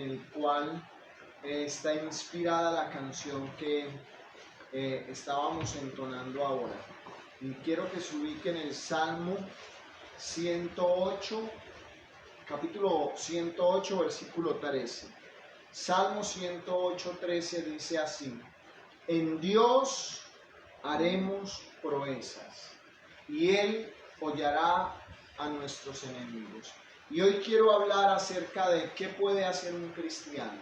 el cual está inspirada la canción que estábamos entonando ahora. Y quiero que se ubique en el Salmo 108, capítulo 108, versículo 13. Salmo 108, 13 dice así: en Dios haremos proezas, y Él hollará a nuestros enemigos. Y hoy quiero hablar acerca de qué puede hacer un cristiano,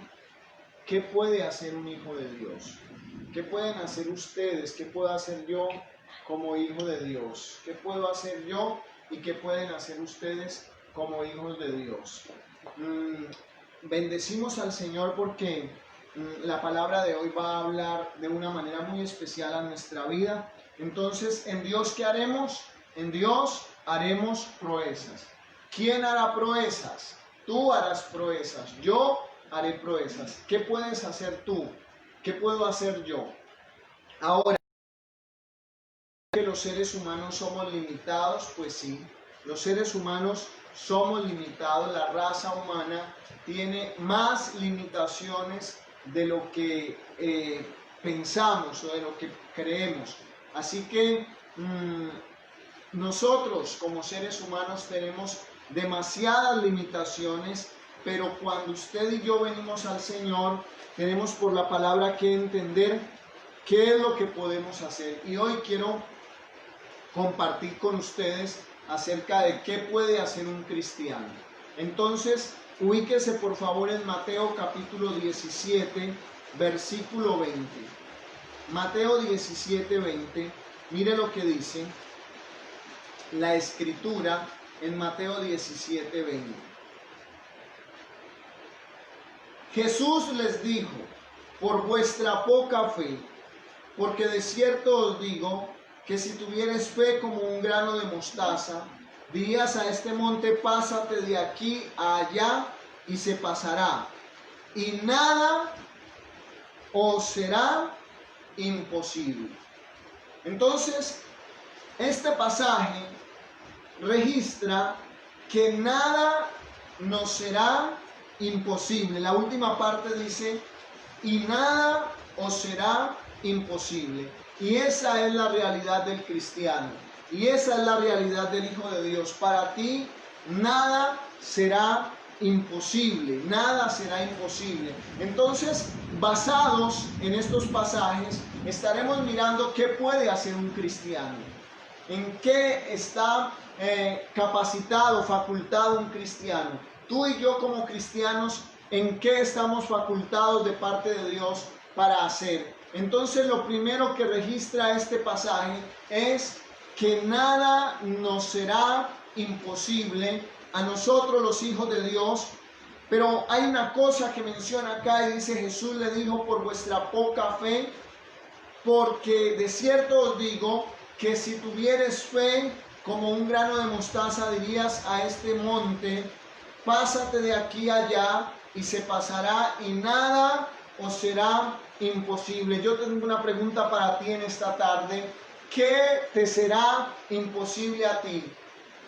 qué puede hacer un hijo de Dios, qué pueden hacer ustedes, qué puedo hacer yo como hijo de Dios, qué puedo hacer yo y qué pueden hacer ustedes como hijos de Dios. Bendecimos al Señor porque la palabra de hoy va a hablar de una manera muy especial a nuestra vida. Entonces, ¿en Dios qué haremos? En Dios haremos proezas. ¿Quién hará proezas? Tú harás proezas, yo haré proezas. ¿Qué puedes hacer tú? ¿Qué puedo hacer yo? Ahora, que los seres humanos somos limitados, pues sí, los seres humanos somos limitados, la raza humana tiene más limitaciones de lo que pensamos o de lo que creemos. Así que nosotros como seres humanos tenemos demasiadas limitaciones, pero cuando usted y yo venimos al Señor, tenemos por la palabra que entender qué es lo que podemos hacer. Y hoy quiero compartir con ustedes acerca de qué puede hacer un cristiano. Entonces, ubíquese por favor en Mateo capítulo 17, versículo 20. Mateo 17, 20. Mire lo que dice la escritura en Mateo 17, 20. Jesús les dijo: por vuestra poca fe, porque de cierto os digo que si tuvieres fe como un grano de mostaza, dirías a este monte: pásate de aquí a allá, y se pasará, y nada os será imposible. Entonces, este pasaje registra que nada nos será imposible. La última parte dice: y nada os será imposible. Y esa es la realidad del cristiano. Y esa es la realidad del Hijo de Dios. Para ti nada será imposible. Nada será imposible. Entonces, basados en estos pasajes, estaremos mirando qué puede hacer un cristiano. En qué está capacitado, facultado un cristiano. Tú y yo como cristianos, ¿en qué estamos facultados de parte de Dios para hacer? Entonces, lo primero que registra este pasaje es que nada nos será imposible a nosotros los hijos de Dios. Pero hay una cosa que menciona acá y dice: Jesús le dijo: por vuestra poca fe, porque de cierto os digo que si tuvieres fe como un grano de mostaza, dirías a este monte: pásate de aquí a allá, y se pasará, y nada os será imposible. Yo tengo una pregunta para ti en esta tarde: ¿qué te será imposible a ti?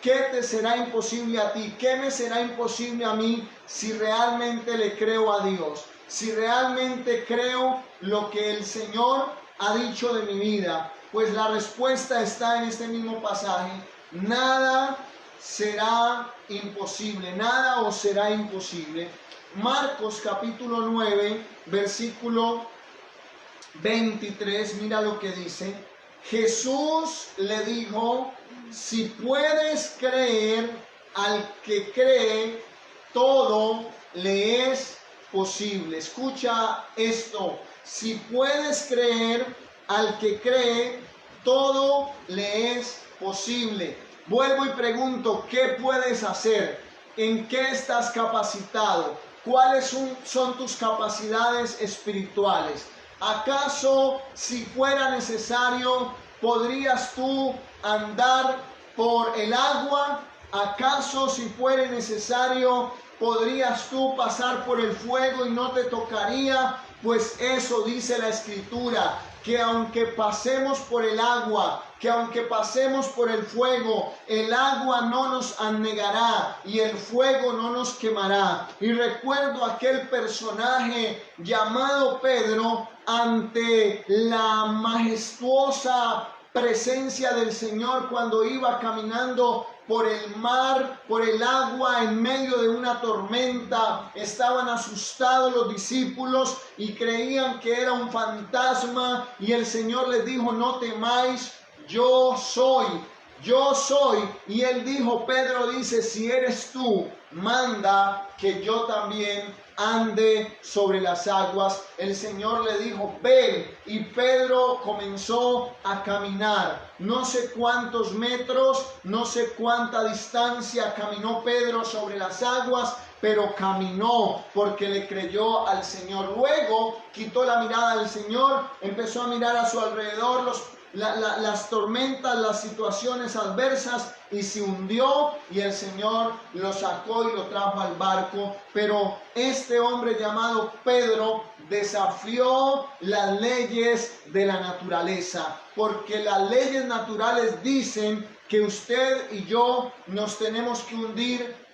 ¿Qué te será imposible a ti? ¿Qué me será imposible a mí si realmente le creo a Dios? Si realmente creo lo que el Señor ha dicho de mi vida. Pues la respuesta está en este mismo pasaje: nada será imposible, nada os será imposible. Marcos capítulo 9, versículo 23, mira lo que dice. Jesús le dijo: si puedes creer, al que cree, todo le es posible. Escucha esto: si puedes creer, al que cree, todo le es posible. Vuelvo y pregunto: ¿qué puedes hacer? ¿En qué estás capacitado? ¿Cuáles son tus capacidades espirituales? ¿Acaso, si fuera necesario, podrías tú andar por el agua? ¿Acaso, si fuera necesario, ¿Podrías tú pasar por el fuego y no te tocaría? Pues eso dice la Escritura, que aunque pasemos por el agua, que aunque pasemos por el fuego, el agua no nos anegará y el fuego no nos quemará. Y recuerdo aquel personaje llamado Pedro ante la majestuosa presencia del Señor cuando iba caminando por el mar, por el agua, en medio de una tormenta. Estaban asustados los discípulos y creían que era un fantasma, y el Señor les dijo: no temáis, yo soy. Y él dijo, Pedro dice, si eres tú, manda que yo también ande sobre las aguas. El Señor le dijo, ven, y Pedro comenzó a caminar. No sé cuántos metros, no sé cuánta distancia caminó Pedro sobre las aguas, pero caminó porque le creyó al Señor. Luego quitó la mirada del Señor, empezó a mirar a su alrededor las tormentas, las situaciones adversas, y se hundió, y el Señor lo sacó y lo trajo al barco. Pero este hombre llamado Pedro desafió las leyes de la naturaleza, porque las leyes naturales dicen que usted y yo nos tenemos que hundir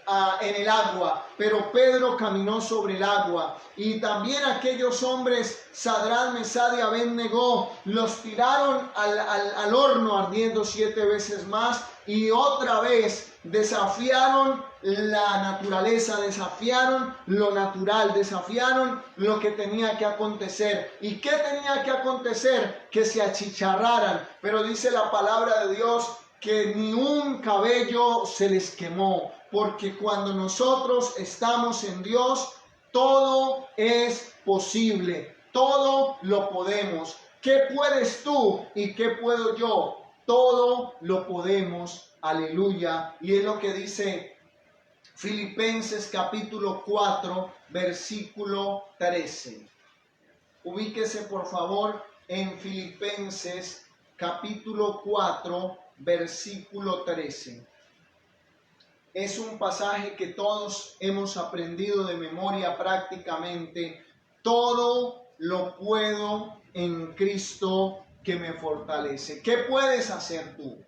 en el agua, pero Pedro caminó sobre el agua. Y también aquellos hombres, Sadrán, Mesad y Abed-Negó, los tiraron al horno ardiendo 7 veces más, y otra vez desafiaron la naturaleza, desafiaron lo natural, desafiaron lo que tenía que acontecer. ¿Y qué tenía que acontecer? Que se achicharraran. Pero dice la palabra de Dios que ni un cabello se les quemó, porque cuando nosotros estamos en Dios, todo es posible, todo lo podemos. ¿Qué puedes tú y qué puedo yo? Todo lo podemos, aleluya. Y es lo que dice Filipenses capítulo 4, versículo 13. Ubíquese por favor en Filipenses capítulo 4, versículo 13. Es un pasaje que todos hemos aprendido de memoria prácticamente. Todo lo puedo en Cristo que me fortalece. ¿Qué puedes hacer tú?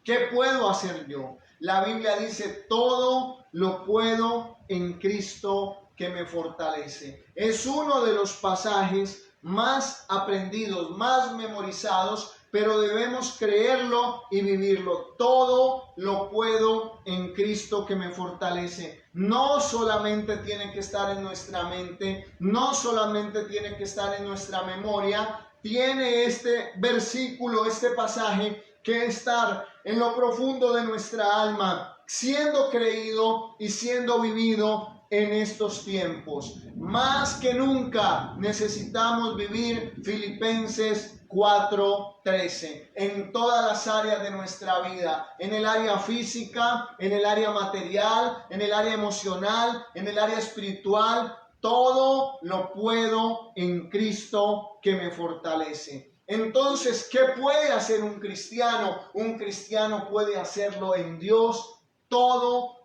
¿Qué puedo hacer yo? La Biblia dice, todo lo puedo en Cristo que me fortalece. Es uno de los pasajes más aprendidos, más memorizados, pero debemos creerlo y vivirlo. Todo lo puedo en Cristo que me fortalece. No solamente tiene que estar en nuestra mente, no solamente tiene que estar en nuestra memoria, tiene este versículo, este pasaje, que estar en lo profundo de nuestra alma, siendo creído y siendo vivido en estos tiempos. Más que nunca necesitamos vivir Filipenses 4:13 en todas las áreas de nuestra vida, en el área física, en el área material, en el área emocional, en el área espiritual. Todo lo puedo en Cristo que me fortalece. Entonces, ¿qué puede hacer un cristiano? Un cristiano puede hacerlo en Dios. Todo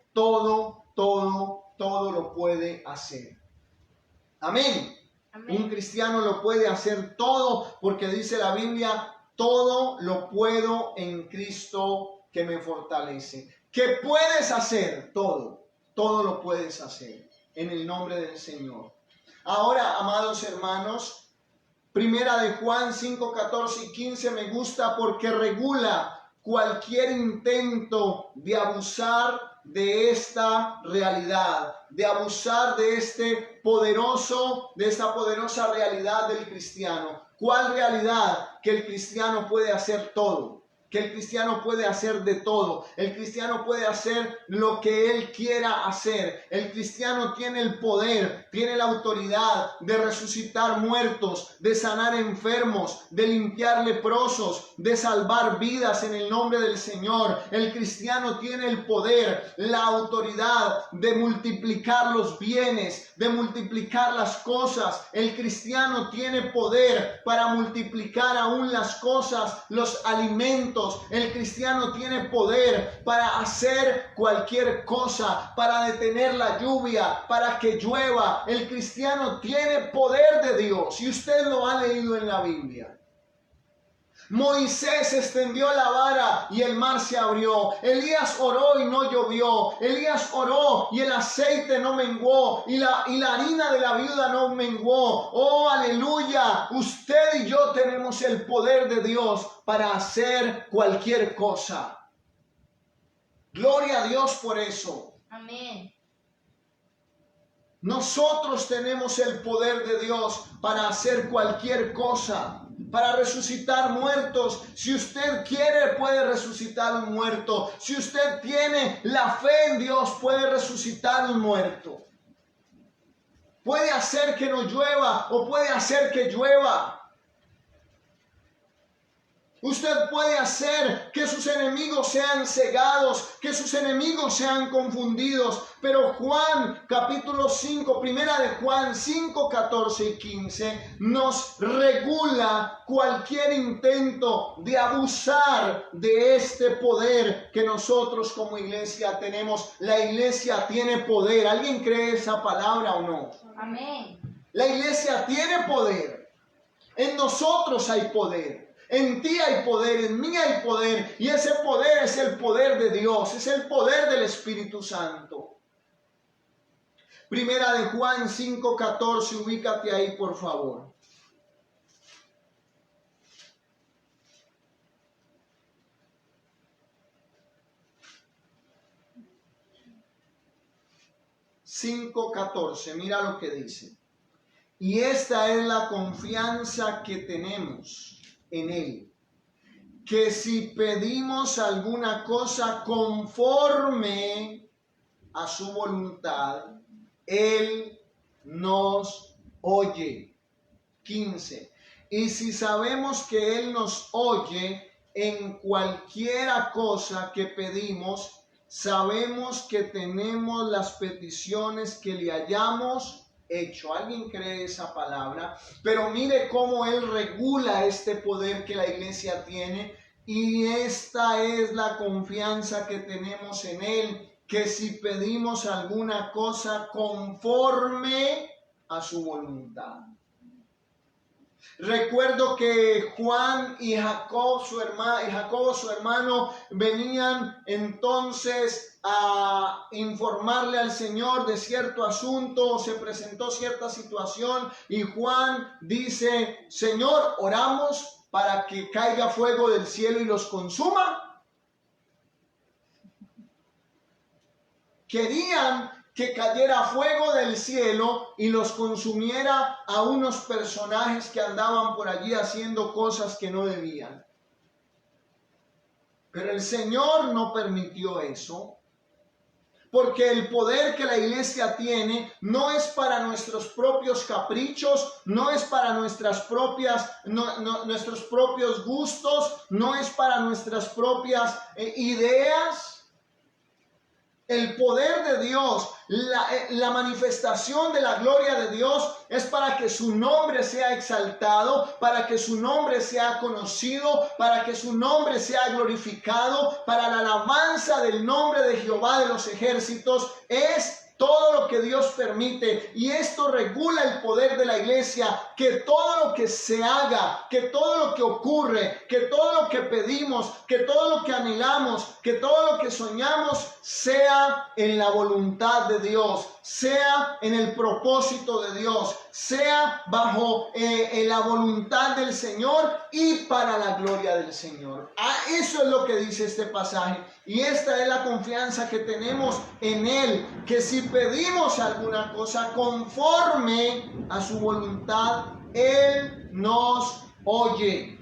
lo puede hacer. Amén. Amén. Un cristiano lo puede hacer todo, porque dice la Biblia, todo lo puedo en Cristo que me fortalece. ¿Qué puedes hacer? Todo lo puedes hacer en el nombre del Señor. Ahora, amados hermanos, Primera de Juan 5, 14 y 15 me gusta porque regula cualquier intento de abusar de esta realidad, de abusar de esta poderosa realidad del cristiano. ¿Cuál realidad? Que el cristiano puede hacer todo. Que el cristiano puede hacer de todo. El cristiano puede hacer lo que él quiera hacer. El cristiano tiene el poder, tiene la autoridad de resucitar muertos, de sanar enfermos, de limpiar leprosos, de salvar vidas en el nombre del Señor. El cristiano tiene el poder, la autoridad de multiplicar los bienes, de multiplicar las cosas. El cristiano tiene poder para multiplicar aún las cosas, los alimentos, juntos. El cristiano tiene poder para hacer cualquier cosa, para detener la lluvia, para que llueva. El cristiano tiene poder de Dios y usted lo ha leído en la Biblia. Moisés extendió la vara y el mar se abrió. Elías oró y no llovió. Elías oró y el aceite no menguó. Y la harina de la viuda no menguó. Oh, aleluya. Usted y yo tenemos el poder de Dios para hacer cualquier cosa. Gloria a Dios por eso. Amén. Nosotros tenemos el poder de Dios para hacer cualquier cosa. Para resucitar muertos. Si usted quiere, puede resucitar un muerto. Si usted tiene la fe en Dios, puede resucitar un muerto. Puede hacer que no llueva o puede hacer que llueva. Usted puede hacer que sus enemigos sean cegados, que sus enemigos sean confundidos. Pero Juan capítulo 5, primera de Juan 5, 14 y 15 nos regula cualquier intento de abusar de este poder que nosotros como iglesia tenemos. La iglesia tiene poder. ¿Alguien cree esa palabra o no? Amén. La iglesia tiene poder. En nosotros hay poder. En ti hay poder, en mí hay poder, y ese poder es el poder de Dios, es el poder del Espíritu Santo. Primera de Juan 5:14, ubícate ahí por favor. Mira lo que dice. Y esta es la confianza que tenemos en Él, que si pedimos alguna cosa conforme a su voluntad, Él nos oye. 15. Y si sabemos que Él nos oye en cualquiera cosa que pedimos, sabemos que tenemos las peticiones que le hayamos hecho. ¿Alguien cree esa palabra? Pero mire cómo Él regula este poder que la iglesia tiene, y esta es la confianza que tenemos en Él, que si pedimos alguna cosa conforme a su voluntad. Recuerdo que Juan y Jacobo, su hermano, venían entonces a informarle al Señor de cierto asunto. Se presentó cierta situación y Juan dice: Señor, oramos para que caiga fuego del cielo y los consuma. Querían que cayera fuego del cielo y los consumiera a unos personajes que andaban por allí haciendo cosas que no debían. Pero el Señor no permitió eso, porque el poder que la iglesia tiene no es para nuestros propios caprichos, no es para nuestros propios gustos, no es para nuestras propias ideas. El poder de Dios, la manifestación de la gloria de Dios es para que su nombre sea exaltado, para que su nombre sea conocido, para que su nombre sea glorificado, para la alabanza del nombre de Jehová de los ejércitos. Es todo lo que Dios permite, y esto regula el poder de la iglesia, que todo lo que se haga, que todo lo que ocurre, que todo lo que pedimos, que todo lo que anhelamos, que todo lo que soñamos sea en la voluntad de Dios, sea en el propósito de Dios, sea bajo la voluntad del Señor y para la gloria del Señor. Eso es lo que dice este pasaje, y esta es la confianza que tenemos en Él, que si pedimos alguna cosa conforme a su voluntad, Él nos oye.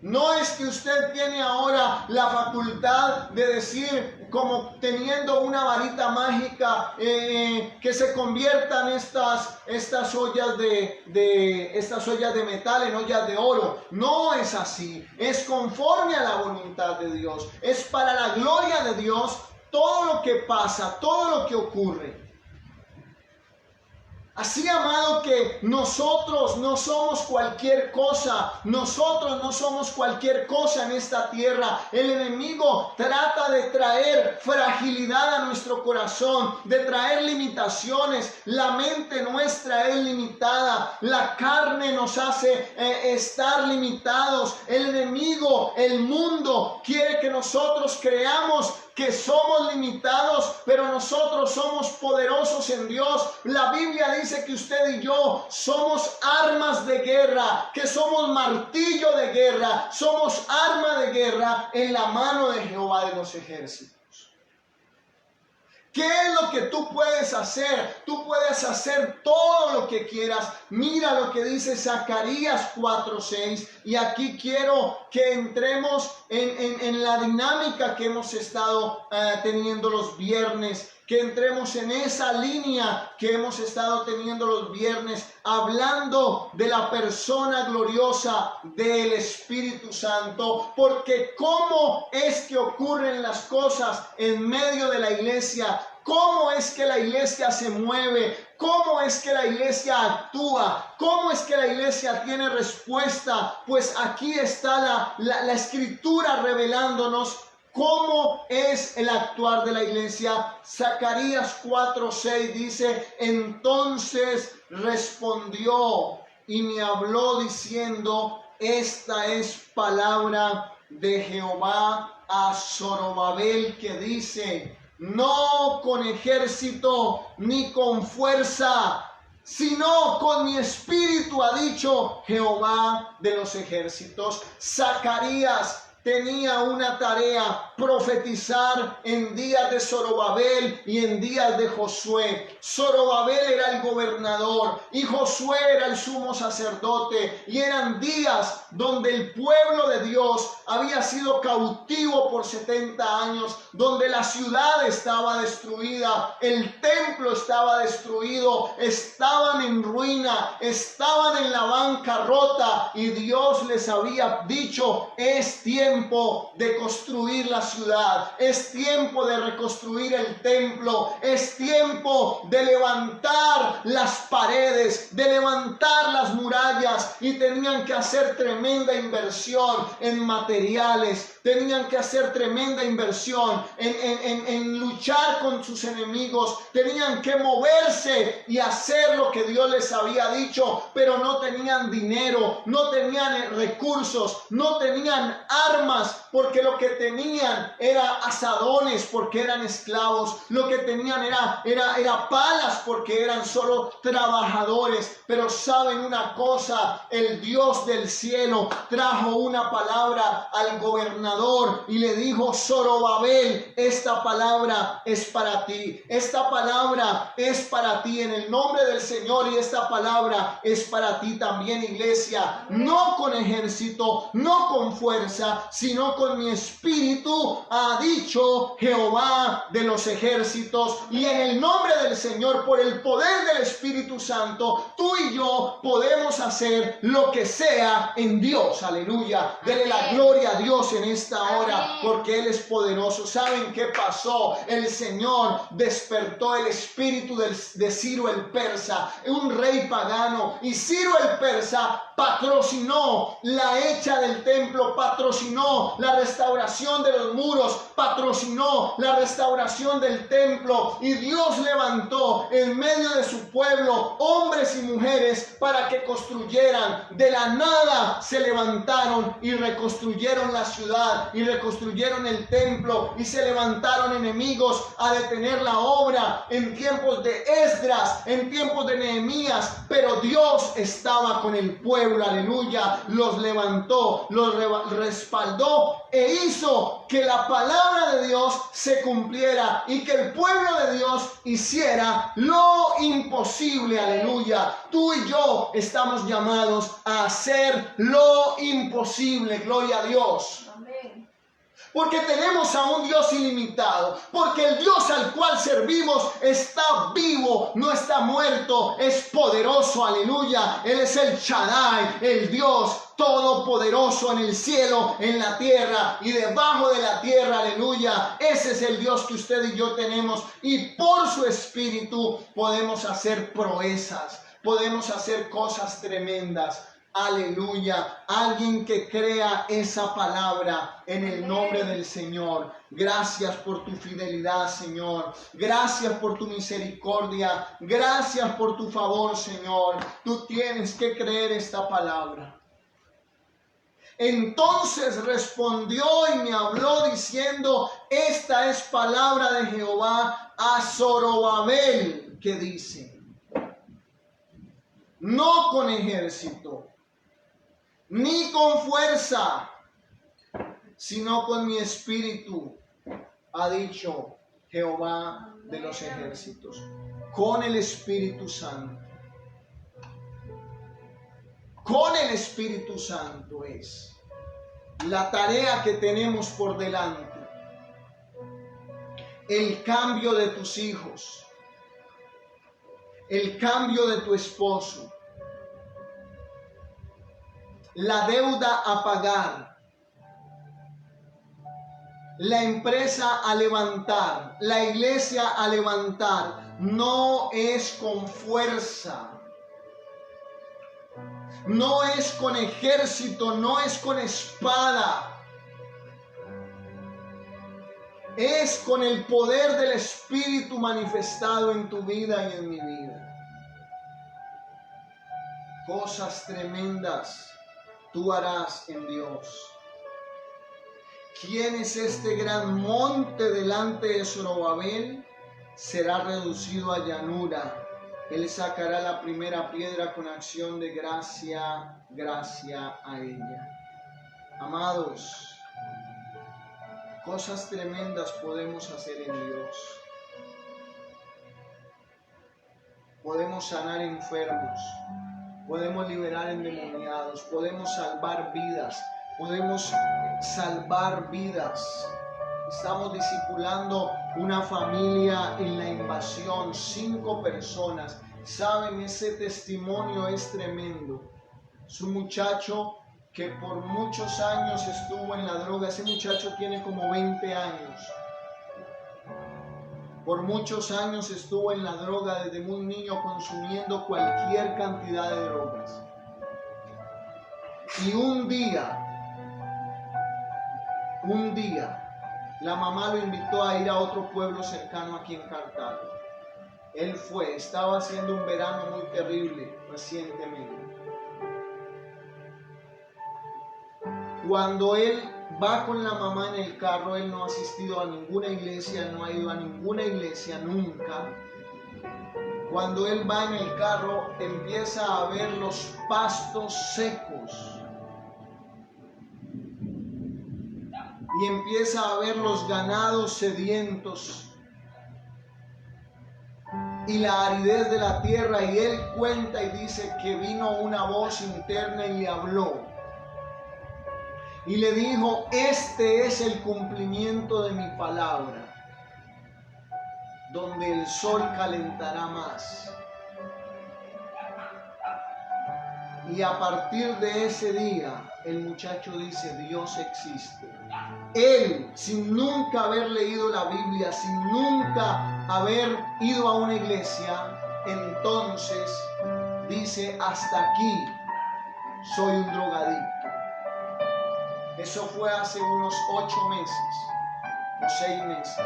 No es que usted tiene ahora la facultad de decir, como teniendo una varita mágica, que se conviertan estas ollas de metal en ollas de oro. No es así. Es conforme a la voluntad de Dios. Es para la gloria de Dios todo lo que pasa, todo lo que ocurre. Así, amado, que nosotros no somos cualquier cosa. Nosotros no somos cualquier cosa en esta tierra. El enemigo trata de traer fragilidad a nuestro corazón, de traer limitaciones. La mente nuestra es limitada. La carne nos hace estar limitados. El enemigo, el mundo, quiere que nosotros creamos que somos limitados, pero nosotros somos poderosos en Dios. La Biblia dice que usted y yo somos armas de guerra, que somos martillo de guerra, somos arma de guerra en la mano de Jehová de los ejércitos. ¿Qué es lo que tú puedes hacer? Tú puedes hacer todo lo que quieras. Mira lo que dice Zacarías 4:6. Y aquí quiero que entremos en la dinámica que hemos estado teniendo los viernes. Que entremos en esa línea que hemos estado teniendo los viernes, hablando de la persona gloriosa del Espíritu Santo. Porque cómo es que ocurren las cosas en medio de la iglesia. ¿Cómo es que la iglesia se mueve? ¿Cómo es que la iglesia actúa? ¿Cómo es que la iglesia tiene respuesta? Pues aquí está la Escritura revelándonos cómo es el actuar de la iglesia. Zacarías 4:6 dice: entonces respondió y me habló diciendo: esta es palabra de Jehová a Zorobabel, que dice: no con ejército ni con fuerza, sino con mi espíritu, ha dicho Jehová de los ejércitos. Zacarías tenía una tarea: profetizar en días de Zorobabel y en días de Josué. Zorobabel era el gobernador y Josué era el sumo sacerdote, y eran días donde el pueblo de Dios había sido cautivo por 70 años, donde la ciudad estaba destruida, el templo estaba destruido, estaban en ruina, estaban en la bancarrota, y Dios les había dicho: es tiempo de construir la ciudad, es tiempo de reconstruir el templo, es tiempo de levantar las paredes, de levantar las murallas, y tenían que hacer tremenda inversión en materiales, tenían que hacer tremenda inversión en luchar con sus enemigos, tenían que moverse y hacer lo que Dios les había dicho, pero no tenían dinero, no tenían recursos, no tenían armas, porque lo que tenían era azadones, porque eran esclavos, lo que tenían era palas, porque eran solo trabajadores. Pero saben una cosa: el Dios del cielo trajo una palabra al gobernador y le dijo: Zorobabel, esta palabra es para ti, esta palabra es para ti en el nombre del Señor, y esta palabra es para ti también, iglesia. No con ejército, no con fuerza, sino con mi espíritu, ha dicho Jehová de los ejércitos. Y en el nombre del Señor, por el poder del Espíritu Santo, tú y yo podemos hacer lo que sea en Dios. Aleluya. Dele la gloria a Dios en esta hora, porque Él es poderoso. ¿Saben qué pasó? El Señor despertó el espíritu de Ciro el persa, un rey pagano, y Ciro el persa patrocinó la hecha del templo, patrocinó la restauración de los muros, patrocinó la restauración del templo, y Dios levantó en medio de su pueblo hombres y mujeres para que construyeran. De la nada se levantaron y reconstruyeron la ciudad y reconstruyeron el templo, y se levantaron enemigos a detener la obra en tiempos de Esdras, en tiempos de Nehemías, pero Dios estaba con el pueblo. Aleluya. Los levantó, los respaldó e hizo que la palabra de Dios se cumpliera y que el pueblo de Dios hiciera lo imposible. Aleluya. Tú y yo estamos llamados a hacer lo imposible. Gloria a Dios. Amén. Porque tenemos a un Dios ilimitado, porque el Dios al cual servimos está vivo, no está muerto, es poderoso. Aleluya. Él es el Shaddai, el Dios todopoderoso en el cielo, en la tierra y debajo de la tierra, aleluya. Ese es el Dios que usted y yo tenemos, y por su Espíritu podemos hacer proezas, podemos hacer cosas tremendas. Aleluya. Alguien que crea esa palabra en el nombre del Señor. Gracias por tu fidelidad, Señor. Gracias por tu misericordia. Gracias por tu favor, Señor. Tú tienes que creer esta palabra. Entonces respondió y me habló diciendo: esta es palabra de Jehová a Zorobabel, que dice: no con ejército, ni con fuerza, sino con mi espíritu, ha dicho Jehová de los ejércitos. Con el Espíritu Santo. Con el Espíritu Santo es la tarea que tenemos por delante. El cambio de tus hijos. El cambio de tu esposo. La deuda a pagar, la empresa a levantar, la iglesia a levantar. No es con fuerza, no es con ejército, no es con espada. Es con el poder del Espíritu manifestado en tu vida y en mi vida. Cosas tremendas tú harás en Dios. ¿Quién es este gran monte delante de Zorobabel? Será reducido a llanura. Él sacará la primera piedra con acción de gracia, gracia a ella. Amados, cosas tremendas podemos hacer en Dios. Podemos sanar enfermos. Podemos liberar endemoniados, podemos salvar vidas, Estamos discipulando una familia en la invasión, 5 personas. Saben, ese testimonio es tremendo. Es un muchacho que por muchos años estuvo en la droga. Ese muchacho tiene como 20 años. Por muchos años estuvo en la droga, desde muy niño consumiendo cualquier cantidad de drogas. Y un día, la mamá lo invitó a ir a otro pueblo cercano aquí en Cartago. Él fue, estaba haciendo un verano muy terrible recientemente. Cuando él va con la mamá en el carro, él no ha asistido a ninguna iglesia, no ha ido a ninguna iglesia nunca. Cuando él va en el carro, empieza a ver los pastos secos. Y empieza a ver los ganados sedientos. Y la aridez de la tierra. Y él cuenta y dice que vino una voz interna y le habló. Y le dijo: este es el cumplimiento de mi palabra, donde el sol calentará más. Y a partir de ese día, el muchacho dice: Dios existe. Él, sin nunca haber leído la Biblia, sin nunca haber ido a una iglesia, entonces dice: hasta aquí soy un drogadicto. Eso fue hace unos 8 meses o 6 meses.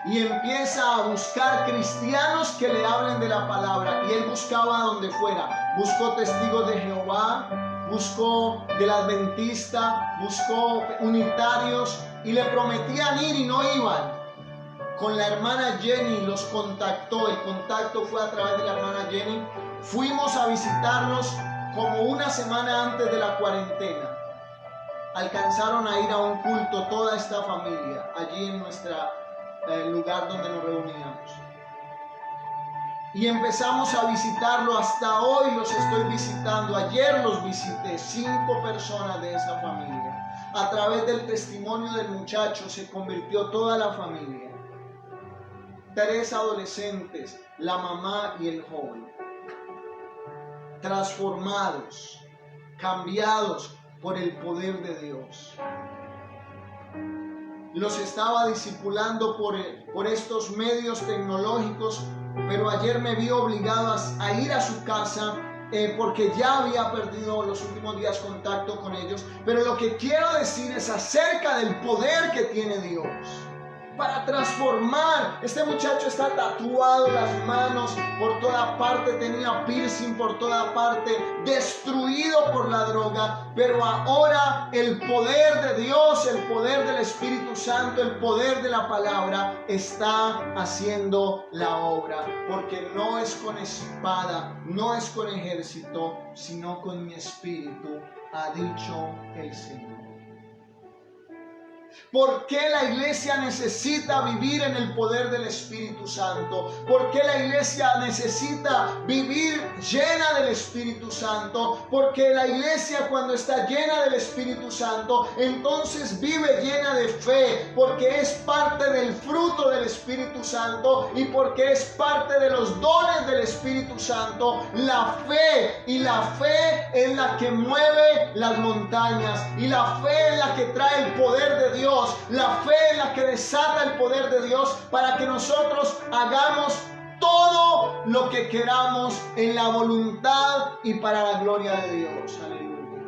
Y empieza a buscar cristianos que le hablen de la palabra. Y él buscaba donde fuera. Buscó testigos de Jehová, buscó del Adventista, buscó unitarios. Y le prometían ir y no iban. Con la hermana Jenny los contactó. El contacto fue a través de la hermana Jenny. Fuimos a visitarlos como una semana antes de la cuarentena. Alcanzaron a ir a un culto toda esta familia allí en el lugar donde nos reuníamos. Y empezamos a visitarlo. Hasta hoy los estoy visitando. Ayer los visité, 5 personas de esa familia. A través del testimonio del muchacho se convirtió toda la familia. 3 adolescentes, la mamá y el joven. transformados, cambiados por el poder de Dios. Los estaba discipulando por estos medios tecnológicos, pero ayer me vi obligado a ir a su casa porque ya había perdido los últimos días contacto con ellos. Pero lo que quiero decir es acerca del poder que tiene Dios para transformar. Este muchacho está tatuado las manos por toda parte, tenía piercing por toda parte, destruido por la droga, pero ahora el poder de Dios, el poder del Espíritu Santo, el poder de la palabra está haciendo la obra, porque no es con espada, no es con ejército, sino con mi espíritu, ha dicho el Señor. ¿Por qué la iglesia necesita vivir en el poder del Espíritu Santo? ¿Por qué la iglesia necesita vivir llena del Espíritu Santo? Porque la iglesia, cuando está llena del Espíritu Santo, entonces vive llena de fe, porque es parte del fruto del Espíritu Santo y porque es parte de los dones del Espíritu Santo. La fe, y la fe es la que mueve las montañas, y la fe es la que trae el poder de Dios. La fe es la que desata el poder de Dios para que nosotros hagamos todo lo que queramos en la voluntad y para la gloria de Dios. Aleluya.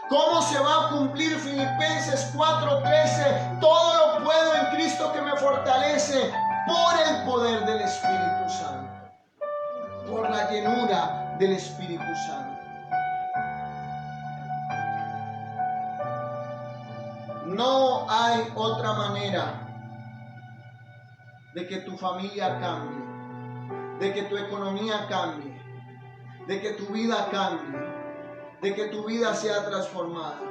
¿Cómo se va a cumplir Filipenses 4:13? Todo lo puedo en Cristo que me fortalece, por el poder del Espíritu Santo, por la llenura del Espíritu Santo. No hay otra manera de que tu familia cambie, de que tu economía cambie, de que tu vida cambie, de que tu vida sea transformada,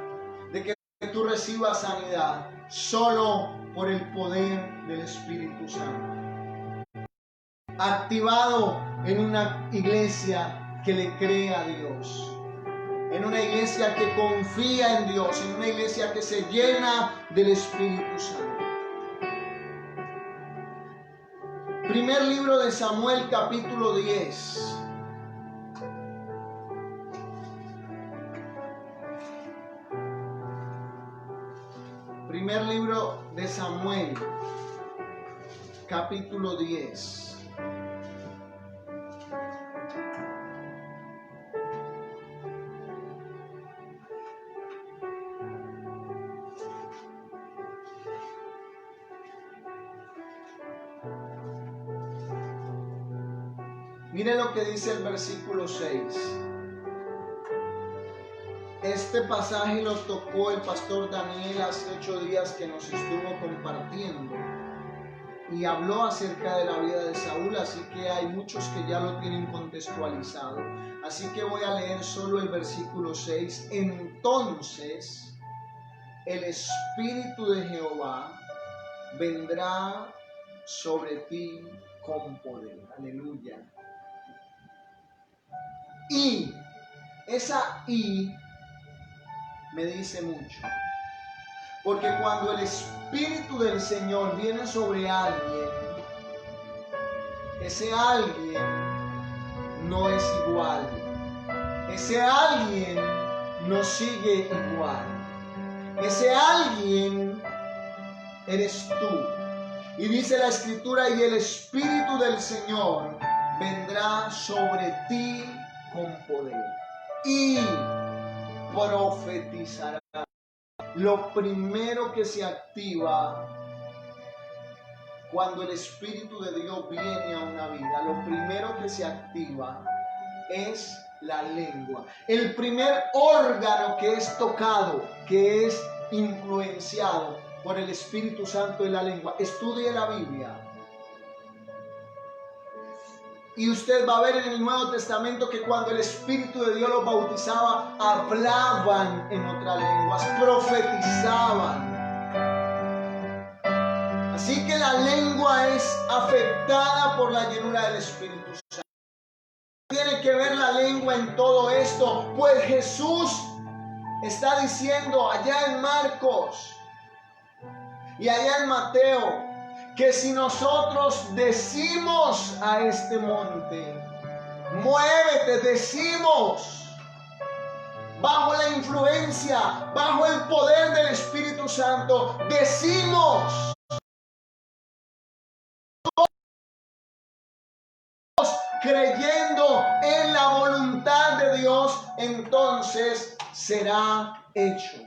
de que tú recibas sanidad, solo por el poder del Espíritu Santo. Activado en una iglesia que le cree a Dios, en una iglesia que confía en Dios, en una iglesia que se llena del Espíritu Santo. Primer libro de Samuel, capítulo 10. Primer libro de Samuel, capítulo 10. Mire lo que dice el versículo 6. Este pasaje lo tocó el pastor Daniel hace 8 días que nos estuvo compartiendo y habló acerca de la vida de Saúl, así que hay muchos que ya lo tienen contextualizado. Así que voy a leer solo el versículo 6. Entonces el Espíritu de Jehová vendrá sobre ti con poder. Aleluya. Y esa "y" me dice mucho, porque cuando el Espíritu del Señor viene sobre alguien, ese alguien no es igual, ese alguien no sigue igual, ese alguien eres tú. Y dice la Escritura: y el Espíritu del Señor vendrá sobre ti con poder y profetizará. Lo primero que se activa cuando el Espíritu de Dios viene a una vida, lo primero que se activa es la lengua. El primer órgano que es tocado, que es influenciado por el Espíritu Santo es la lengua. Estudie la Biblia y usted va a ver en el Nuevo Testamento que cuando el Espíritu de Dios los bautizaba, hablaban en otras lenguas, profetizaban. Así que la lengua es afectada por la llenura del Espíritu Santo. Tiene que ver la lengua en todo esto, pues Jesús está diciendo allá en Marcos y allá en Mateo que si nosotros decimos a este monte, muévete, decimos, bajo la influencia, bajo el poder del Espíritu Santo, decimos, creyendo en la voluntad de Dios, entonces será hecho.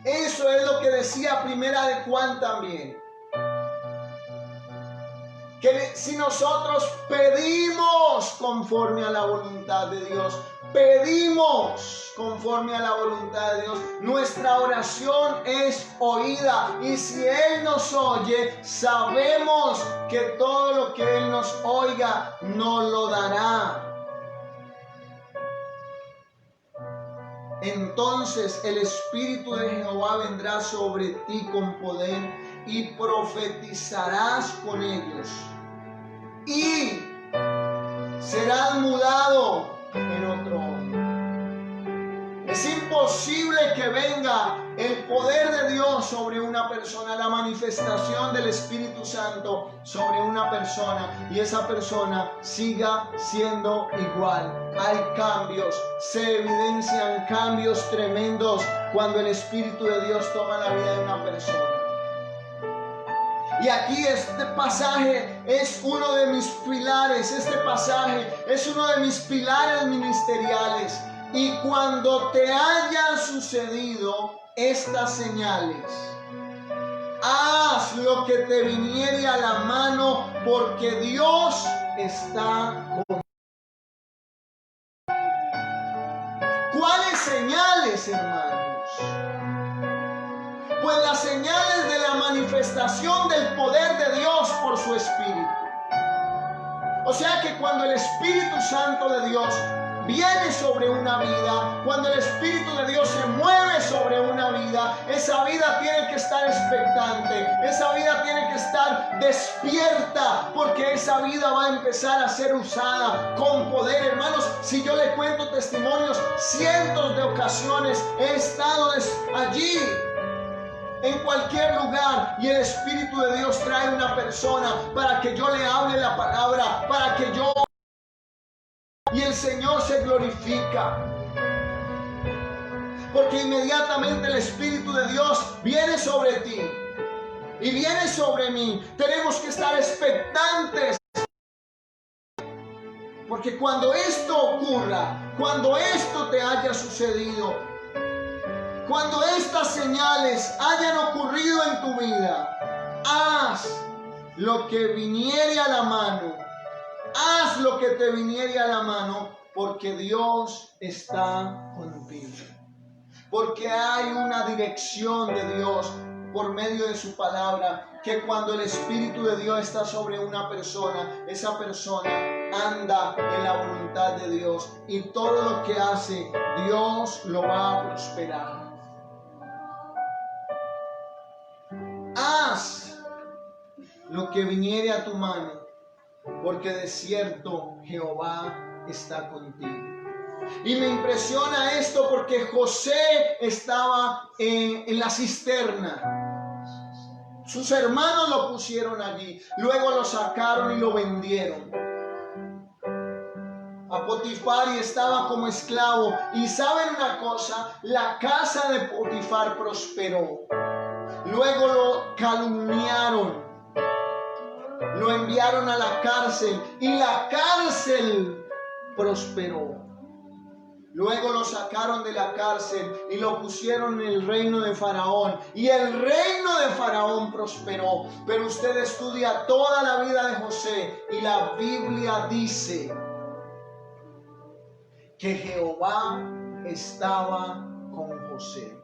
Eso es lo que decía Primera de Juan también. Que si nosotros pedimos conforme a la voluntad de Dios, pedimos conforme a la voluntad de Dios, nuestra oración es oída. Y si Él nos oye, sabemos que todo lo que Él nos oiga nos lo dará. Entonces el Espíritu de Jehová vendrá sobre ti con poder y profetizarás con ellos. Y serás mudado en otro hombre. Es imposible que venga el poder de Dios sobre una persona, la manifestación del Espíritu Santo sobre una persona, y esa persona siga siendo igual. Hay cambios, se evidencian cambios tremendos cuando el Espíritu de Dios toma la vida de una persona. Y aquí este pasaje es uno de mis pilares, este pasaje es uno de mis pilares ministeriales. Y cuando te hayan sucedido estas señales, haz lo que te viniere a la mano, porque Dios está contigo. ¿Cuáles señales, hermanos? Pues las señales de la manifestación del poder de Dios por su Espíritu. O sea que cuando el Espíritu Santo de Dios viene sobre una vida, cuando el Espíritu de Dios se mueve sobre una vida, esa vida tiene que estar expectante, esa vida tiene que estar despierta, porque esa vida va a empezar a ser usada con poder. Hermanos, si yo le cuento testimonios, cientos de ocasiones he estado allí, en cualquier lugar, y el Espíritu de Dios trae una persona para que yo le hable la palabra, para que yo, y el Señor se glorifica, porque inmediatamente el Espíritu de Dios viene sobre ti y viene sobre mí. Tenemos que estar expectantes, porque cuando esto ocurra, cuando esto te haya sucedido, cuando estas señales hayan ocurrido en tu vida, haz lo que viniere a la mano. Haz lo que te viniere a la mano, porque Dios está contigo. Porque hay una dirección de Dios por medio de su palabra, que cuando el Espíritu de Dios está sobre una persona, esa persona anda en la voluntad de Dios, y todo lo que hace, Dios lo va a prosperar. Haz lo que viniere a tu mano, porque de cierto Jehová está contigo. Y me impresiona esto porque José estaba en la cisterna. Sus hermanos lo pusieron allí, luego lo sacaron y lo vendieron a Potifar, y estaba como esclavo. Y saben una cosa, la casa de Potifar prosperó. Luego lo calumniaron, lo enviaron a la cárcel, y la cárcel prosperó. Luego lo sacaron de la cárcel y lo pusieron en el reino de Faraón, y el reino de Faraón prosperó. Pero usted estudia toda la vida de José y la Biblia dice que Jehová estaba con José,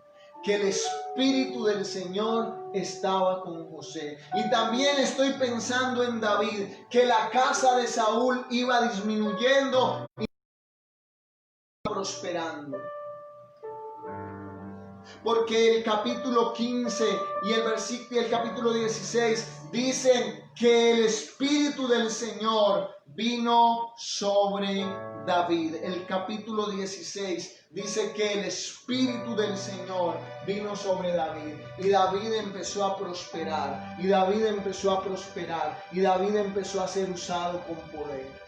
que el Espíritu del Señor estaba con José. Y también estoy pensando en David, que la casa de Saúl iba disminuyendo y prosperando. Porque el capítulo 15 y el capítulo 16 dicen que el Espíritu del Señor vino sobre David. El capítulo 16 dice que el Espíritu del Señor vino sobre David. Y David empezó a prosperar. Y David empezó a prosperar. Y David empezó a ser usado con poder.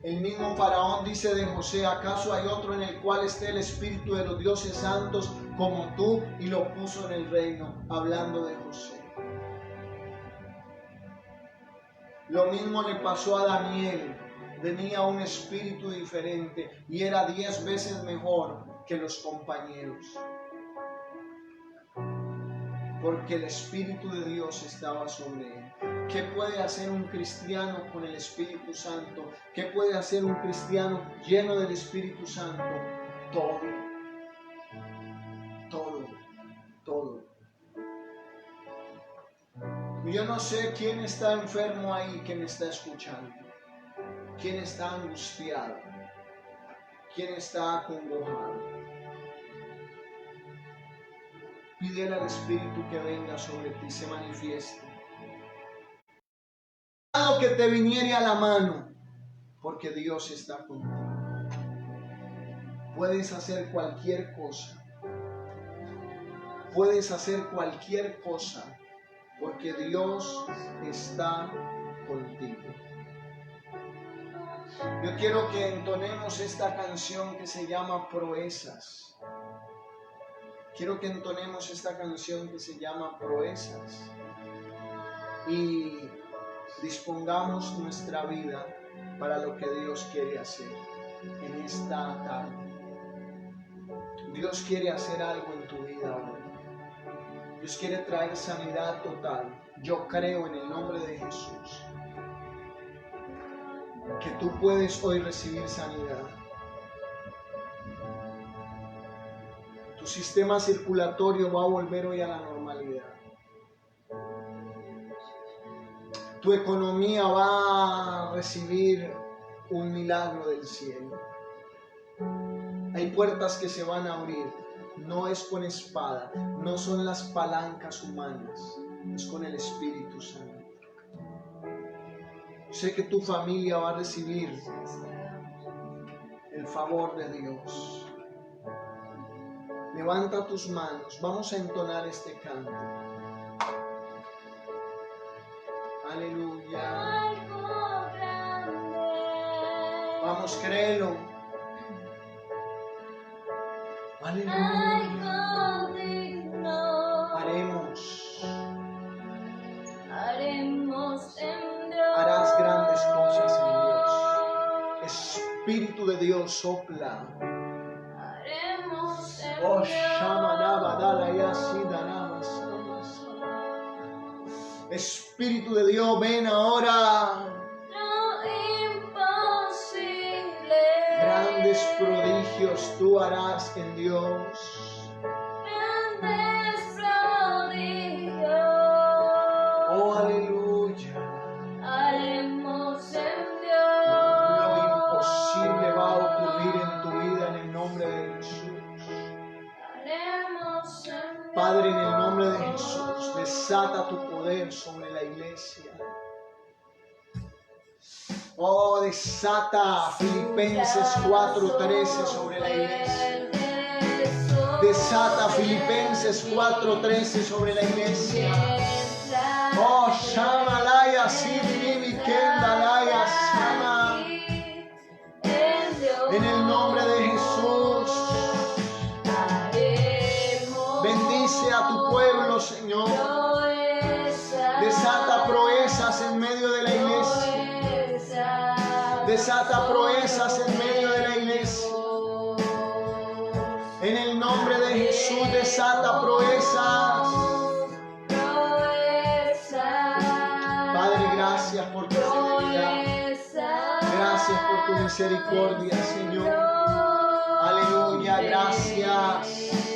El mismo Faraón dice de José: ¿acaso hay otro en el cual esté el espíritu de los dioses santos como tú? Y lo puso en el reino, hablando de José. Lo mismo le pasó a Daniel. Tenía un espíritu diferente y era 10 veces mejor que los compañeros. Porque el Espíritu de Dios estaba sobre él. ¿Qué puede hacer un cristiano con el Espíritu Santo? ¿Qué puede hacer un cristiano lleno del Espíritu Santo? Todo. Todo. Todo. Yo no sé quién está enfermo ahí que me está escuchando. ¿Quién está angustiado? ¿Quién está acongojado? Pídele al Espíritu que venga sobre ti, se manifieste. Que te viniere a la mano, porque Dios está contigo. Puedes hacer cualquier cosa. Puedes hacer cualquier cosa, porque Dios está contigo. Yo quiero que entonemos esta canción que se llama Proezas. Quiero que entonemos esta canción que se llama Proezas. Y dispongamos nuestra vida para lo que Dios quiere hacer en esta tarde. Dios quiere hacer algo en tu vida hoy. Dios quiere traer sanidad total. Yo creo en el nombre de Jesús que tú puedes hoy recibir sanidad. Tu sistema circulatorio va a volver hoy a la normalidad. Tu economía va a recibir un milagro del cielo. Hay puertas que se van a abrir. No es con espada, no son las palancas humanas, es con el Espíritu Santo. Sé que tu familia va a recibir el favor de Dios. Levanta tus manos, vamos a entonar este canto. Aleluya. Vamos, créelo. Aleluya. Harás grandes cosas en Dios. Espíritu de Dios sopla. Oh, Espíritu de Dios, ven ahora. Grandes prodigios tú harás en Dios. Grandes prodigios. Oh, aleluya. Haremos en Dios. Lo imposible va a ocurrir en tu vida en el nombre de Jesús. Haremos en Dios. Padre, en el nombre de Jesús, desata tu poder sobre la iglesia. Oh, desata Filipenses 4:13 sobre la iglesia. Desata Filipenses 4:13 sobre la iglesia. Oh, Shamalaya, Sidribi, Kendalaya, Sama. En el nombre de Jesús, bendice a tu pueblo, Señor. Desata proezas en medio de la iglesia. Desata proezas en medio de la iglesia. En el nombre de Jesús, desata proezas. Padre, gracias por tu fidelidad. Gracias por tu misericordia, Señor. Aleluya, gracias.